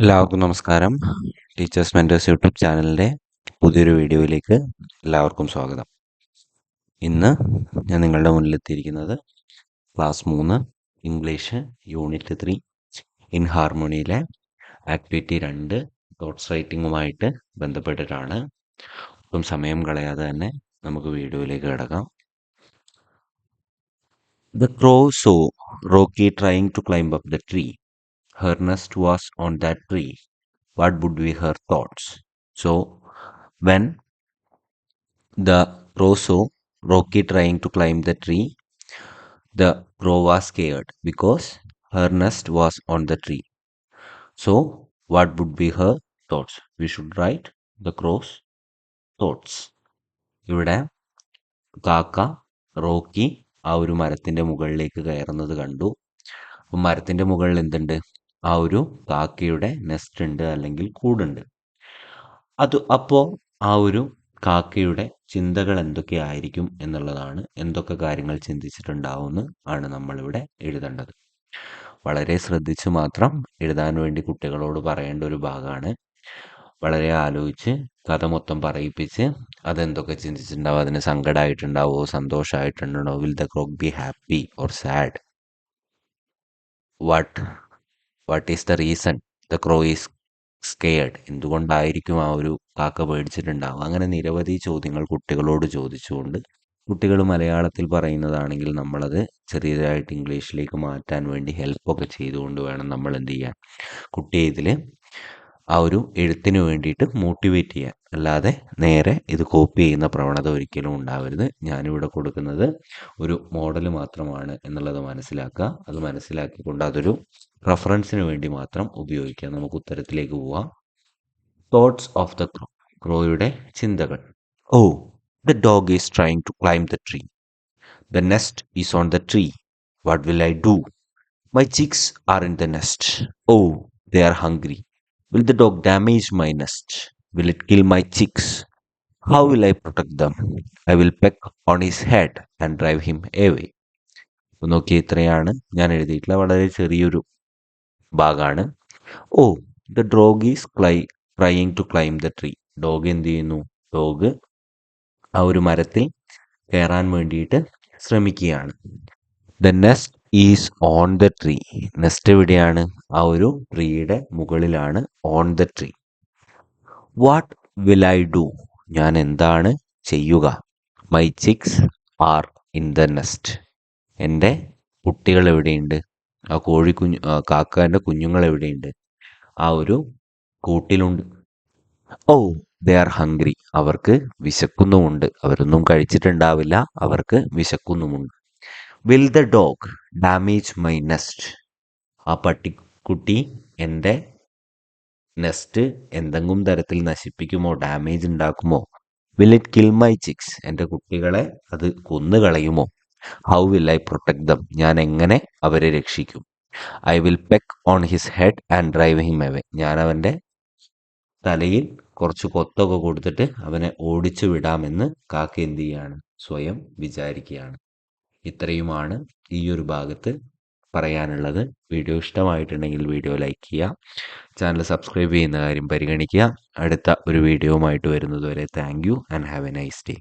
എല്ലാവർക്കും നമസ്കാരം. Teachers mentors YouTube ചാനലിൻ്റെ പുതിയൊരു വീഡിയോയിലേക്ക് എല്ലാവർക്കും സ്വാഗതം. ഇന്ന് ഞാൻ നിങ്ങളുടെ മുന്നിലെത്തിയിരിക്കുന്നത് ക്ലാസ് 3 ഇംഗ്ലീഷ് യൂണിറ്റ് 3 ഇൻ ഹാർമോണിയിലെ ആക്ടിവിറ്റി 2 തോട്ട്സ് റൈറ്റിങ്ങുമായിട്ട് ബന്ധപ്പെട്ടിട്ടാണ്. ഒട്ടും സമയം കളയാതെ തന്നെ നമുക്ക് വീഡിയോയിലേക്ക് കിടക്കാം. The crow saw Rocky trying to climb up the tree. Her nest was on that tree. What would be her thoughts? So, when the crow saw Rocky trying to climb the tree, the crow was scared because her nest was on the tree. So, what would be her thoughts? We should write the crow's thoughts. ഇവിടെ കാക്ക Rocky ആ ഒരു മരത്തിൻ്റെ മുകളിലേക്ക് കയറുന്നത് കണ്ടു. അപ്പം മരത്തിൻ്റെ മുകളിൽ എന്തുണ്ട്? ആ ഒരു കാക്കയുടെ നെസ്റ്റ് ഉണ്ട്, അല്ലെങ്കിൽ കൂടുണ്ട്. അപ്പോൾ ആ ഒരു കാക്കയുടെ ചിന്തകൾ എന്തൊക്കെയായിരിക്കും എന്നുള്ളതാണ്, എന്തൊക്കെ കാര്യങ്ങൾ ചിന്തിച്ചിട്ടുണ്ടാവുമെന്ന് ആണ് നമ്മളിവിടെ എഴുതേണ്ടത്. വളരെ ശ്രദ്ധിച്ച് മാത്രം എഴുതാൻ വേണ്ടി കുട്ടികളോട് പറയേണ്ട ഒരു ഭാഗമാണ്. വളരെ ആലോചിച്ച് കഥ മൊത്തം പറയിപ്പിച്ച് അതെന്തൊക്കെ ചിന്തിച്ചിട്ടുണ്ടാവും, അതിന് സങ്കടമായിട്ടുണ്ടാവോ, സന്തോഷമായിട്ടുണ്ടോ, will the crow be happy or sad, what is the reason the crow is scared, എന്തുകൊണ്ടായിരിക്കും ആ ഒരു കാക്ക പേടിച്ചിട്ടുണ്ടാവുക. അങ്ങനെ നിരവധി ചോദ്യങ്ങൾ കുട്ടികളോട് ചോദിച്ചുകൊണ്ട്, കുട്ടികൾ മലയാളത്തിൽ പറയുന്നതാണെങ്കിൽ നമ്മളത് ചെറിയതായിട്ട് ഇംഗ്ലീഷിലേക്ക് മാറ്റാൻ വേണ്ടി ഹെൽപ്പൊക്കെ ചെയ്തുകൊണ്ട് വേണം നമ്മൾ എന്ത് ചെയ്യാൻ, കുട്ടിയെ ഇതിൽ ആ ഒരു എഴുത്തിന് വേണ്ടിയിട്ട് മോട്ടിവേറ്റ് ചെയ്യാൻ. അല്ലാതെ നേരെ ഇത് കോപ്പി ചെയ്യുന്ന പ്രവണത ഒരിക്കലും ഉണ്ടാവരുത്. ഞാനിവിടെ കൊടുക്കുന്നത് ഒരു മോഡൽ മാത്രമാണ് എന്നുള്ളത് മനസ്സിലാക്കുക. അത് മനസ്സിലാക്കിക്കൊണ്ട് അതൊരു റെഫറൻസിന് വേണ്ടി മാത്രം ഉപയോഗിക്കുക. നമുക്ക് ഉത്തരത്തിലേക്ക് പോവാം. Thoughts of the crow. ക്രോയുടെ ചിന്തകൾ. Oh, the dog is trying to climb the tree. The nest is on the tree. What will I do? My chicks are in the nest. Oh, they are hungry. Will the dog damage my nest? Will it kill my chicks? How will I protect them? I will peck on his head and drive him away. നോക്കി, ഇത്രയാണ് ഞാൻ എഴുതിയിട്ടുള്ള വളരെ ചെറിയൊരു ഭാഗമാണ്. Oh, the dog is trying to climb the tree. Dog എന്ത് ചെയ്യുന്നു? Dog ആ ഒരു മരത്തിൽ കയറാൻ വേണ്ടിയിട്ട് ശ്രമിക്കുകയാണ്. The nest is on the tree. Nest എവിടെയാണ്? ആ ഒരു ട്രീയുടെ മുകളിലാണ്. On the tree. What will I do? ഞാൻ എന്താണ് ചെയ്യുക? My chicks are in the nest. എൻ്റെ കുട്ടികൾ എവിടെയുണ്ട്? ആ കാക്കാൻ്റെ കുഞ്ഞുങ്ങൾ എവിടെയുണ്ട്? ആ ഒരു കൂട്ടിലുണ്ട്. ഓ, ദേ ആർ ഹംഗ്രി. അവർക്ക് വിശക്കുന്നുമുണ്ട്. അവരൊന്നും കഴിച്ചിട്ടുണ്ടാവില്ല, അവർക്ക് വിശക്കുന്നുമുണ്ട്. Will the dog damage my nest? ആ പട്ടിക്കുട്ടി എൻ്റെ നെസ്റ്റ് എന്തെങ്കിലും തരത്തിൽ നശിപ്പിക്കുമോ, ഡാമേജ് ഉണ്ടാക്കുമോ? Will it kill my chicks? എൻ്റെ കുട്ടികളെ അത് കൊന്നുകളയുമോ? How will I protect them? ഞാൻ എങ്ങനെ അവരെ രക്ഷിക്കും? I will peck on his head and drive him away. ഞാൻ അവൻ്റെ തലയിൽ കുറച്ച് കൊത്തൊക്കെ കൊടുത്തിട്ട് അവനെ ഓടിച്ചു വിടാമെന്ന് കാക്ക എന്ത് ചെയ്യാണ്? സ്വയം വിചാരിക്കുകയാണ്. ഇത്രയുമാണ് ഈ ഒരു ഭാഗത്ത് പറയാനുള്ളത്. വീഡിയോ ഇഷ്ടമായിട്ടുണ്ടെങ്കിൽ വീഡിയോ ലൈക്ക് ചെയ്യുക, ചാനൽ സബ്സ്ക്രൈബ് ചെയ്യുന്ന കാര്യം പരിഗണിക്കുക. അടുത്ത ഒരു വീഡിയോയുമായിട്ട് വരുന്നതുവരെ thank you and have A nice day.